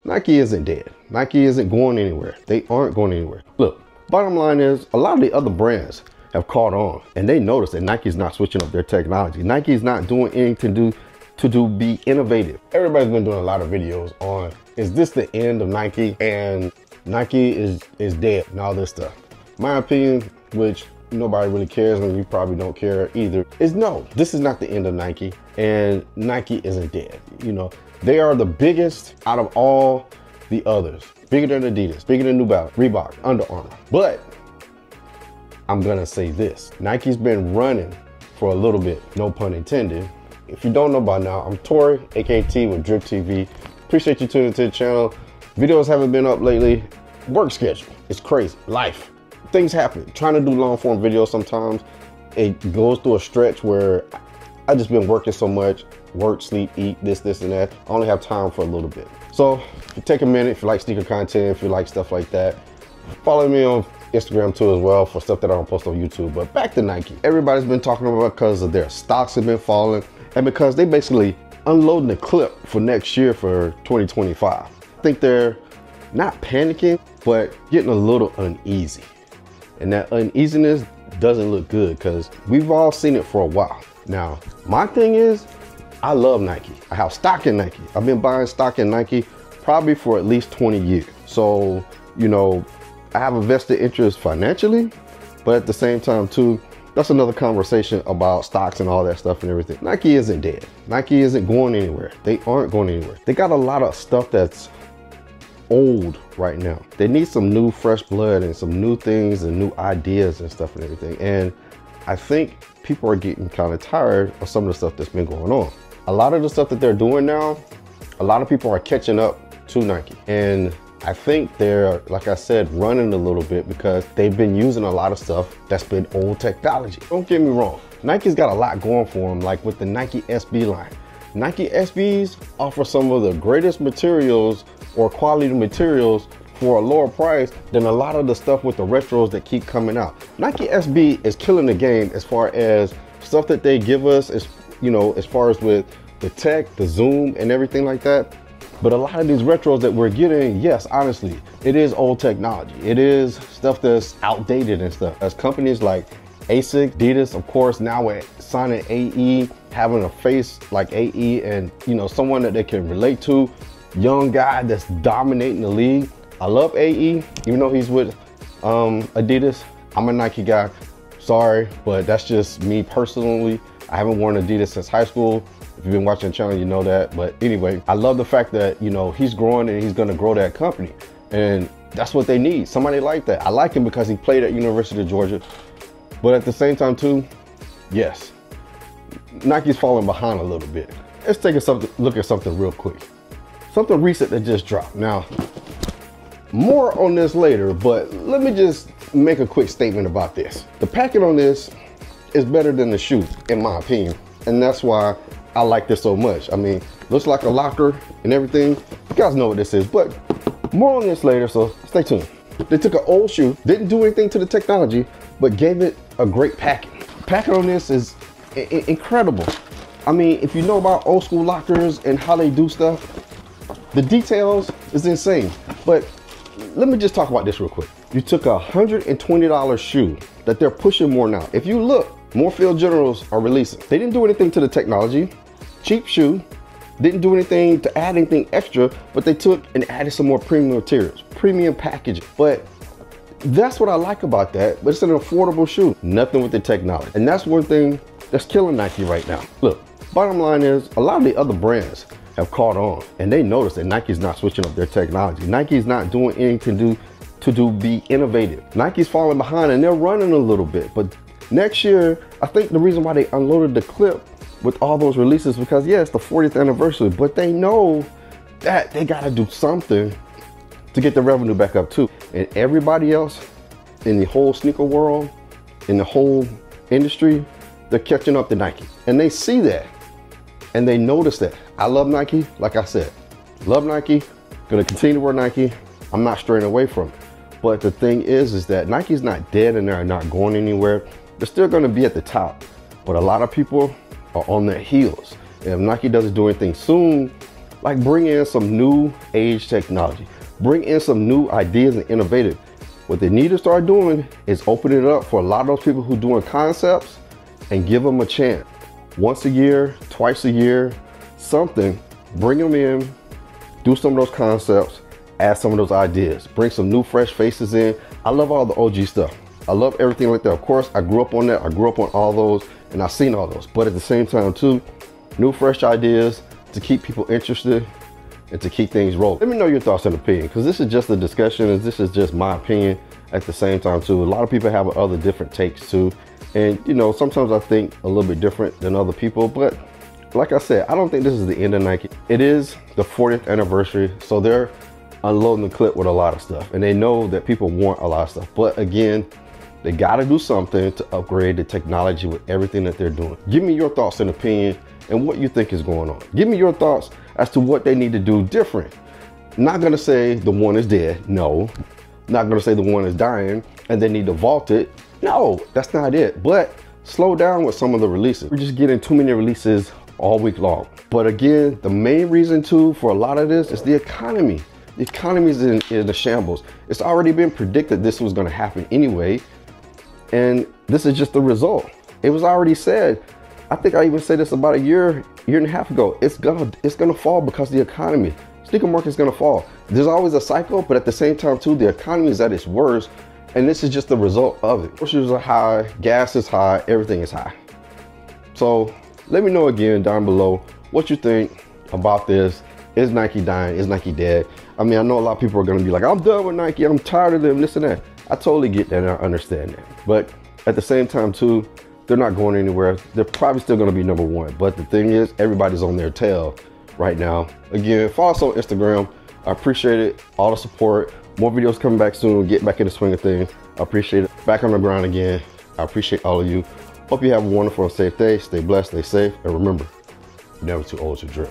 Nike isn't dead. Nike isn't going anywhere. They aren't going anywhere. Look, bottom line is a lot of the other brands have caught on and they notice that Nike's not switching up their technology. Nike's not doing anything to be innovative. Everybody's been doing a lot of videos on, is this the end of Nike and Nike is dead and all this stuff. My opinion, which nobody really cares and you probably don't care either, is no, this is not the end of Nike and Nike isn't dead. You know, they are the biggest out of all the others. Bigger than Adidas, bigger than New Balance, Reebok, Under Armour. But I'm gonna say this, Nike's been running for a little bit, no pun intended. If you don't know by now, I'm Tori, AKT with Drip TV. Appreciate you tuning to the channel. Videos haven't been up lately. Work schedule, it's crazy, life. Things happen. Trying to do long form videos sometimes, it goes through a stretch where I just been working so much, work, sleep, eat, this and that. I only have time for a little bit. So if you take a minute, if you like sneaker content, if you like stuff like that, follow me on Instagram too as well for stuff that I don't post on YouTube. But back to Nike. Everybody's been talking about because of their stocks have been falling and because they basically unloading the clip for next year for 2025. I think they're not panicking, but getting a little uneasy. And that uneasiness doesn't look good because we've all seen it for a while. Now, my thing is, I love Nike. I have stock in Nike. I've been buying stock in Nike probably for at least 20 years. So, you know, I have a vested interest financially, but at the same time too, that's another conversation about stocks and all that stuff and everything. Nike isn't dead. Nike isn't going anywhere. They aren't going anywhere. They got a lot of stuff that's old right now. They need some new fresh blood and some new things and new ideas and stuff and everything. And I think people are getting kind of tired of some of the stuff that's been going on. A lot of the stuff that they're doing now, a lot of people are catching up to Nike. And I think they're, like I said, running a little bit because they've been using a lot of stuff that's been old technology. Don't get me wrong, Nike's got a lot going for them, like with the Nike SB line. Nike SBs offer some of the greatest materials or quality materials for a lower price than a lot of the stuff with the retros that keep coming out. Nike SB is killing the game as far as stuff that they give us, as you know, as far as with the tech, the zoom and everything like that. But a lot of these retros that we're getting, yes, honestly, it is old technology. It is stuff that's outdated and stuff. As companies like ASIC, Adidas, of course, now with signing AE, having a face like AE and, you know, someone that they can relate to, young guy that's dominating the league. I love AE, even though he's with Adidas. I'm a Nike guy, sorry, but that's just me personally. I haven't worn Adidas since high school. If you've been watching the channel, you know that. But anyway, I love the fact that, you know, he's growing and he's gonna grow that company. And that's what they need, somebody like that. I like him because he played at University of Georgia. But at the same time too, yes, Nike's falling behind a little bit. Let's take a look at something real quick. Something recent that just dropped. Now, more on this later, but let me just make a quick statement about this. The packet on this is better than the shoe, in my opinion. And that's why I like this so much. I mean, looks like a locker and everything. You guys know what this is, but more on this later, so stay tuned. They took an old shoe, didn't do anything to the technology, but gave it a great packet. Packet on this is incredible. I mean, if you know about old school lockers and how they do stuff, the details is insane. But let me just talk about this real quick. You took a $120 shoe that they're pushing more now. If you look, more Field Generals are releasing. They didn't do anything to the technology. Cheap shoe, didn't do anything to add anything extra, but they took and added some more premium materials, premium packaging. But that's what I like about that, but it's an affordable shoe, nothing with the technology. And that's one thing that's killing Nike right now. Look, bottom line is a lot of the other brands have caught on and they notice that Nike's not switching up their technology. Nike's not doing anything to be innovative. Nike's falling behind and they're running a little bit. But next year, I think the reason why they unloaded the clip with all those releases because yeah, it's the 40th anniversary, but they know that they gotta do something to get the revenue back up too. And everybody else in the whole sneaker world, in the whole industry, they're catching up to Nike. And they see that and they notice that. I love Nike, like I said, love Nike, gonna continue to wear Nike. I'm not straying away from it. But the thing is that Nike's not dead and they're not going anywhere. They're still gonna be at the top. But a lot of people are on their heels. And if Nike doesn't do anything soon, Like bring in some new age technology, bring in some new ideas and innovative. What they need to start doing is opening it up for a lot of those people who are doing concepts and give them a chance. Once a year, twice a year, something, bring them in, do some of those concepts, add some of those ideas, bring some new fresh faces in. I love all the OG stuff. I love everything like that. Of course, I grew up on that. I grew up on all those and I've seen all those, but at the same time too, new fresh ideas to keep people interested and to keep things rolling. Let me know your thoughts and opinion, because this is just a discussion and this is just my opinion at the same time too. A lot of people have other different takes too. And you know, sometimes I think a little bit different than other people, but like I said, I don't think this is the end of Nike. It is the 40th anniversary, so they're unloading the clip with a lot of stuff, and they know that people want a lot of stuff. But again, they got to do something to upgrade the technology with everything that they're doing. Give me your thoughts and opinion and what you think is going on. Give me your thoughts as to what they need to do different. Not gonna say the one is dead, no. Not gonna say the one is dying and they need to vault it. No, that's not it. But slow down with some of the releases. We're just getting too many releases all week long. But again, the main reason too for a lot of this is the economy. The economy is in a shambles. It's already been predicted this was gonna happen anyway. And this is just the result. It was already said. I think I even said this about a year and a half ago. It's gonna fall because the economy. Sneaker market's gonna fall. There's always a cycle, but at the same time too, the economy is at its worst, and this is just the result of it. Groceries are high, gas is high, everything is high. So let me know again down below what you think about this. Is Nike dying? Is Nike dead? I mean, I know a lot of people are gonna be like, I'm done with Nike, I'm tired of them, this and that. I totally get that and I understand that. But at the same time too, they're not going anywhere. They're probably still gonna be number one. But the thing is, everybody's on their tail right now. Again, follow us on Instagram. I appreciate it, all the support. More videos coming back soon. Get back in the swing of things. I appreciate it. Back on the ground again. I appreciate all of you. Hope you have a wonderful and safe day. Stay blessed, stay safe, and remember, never too old to drip.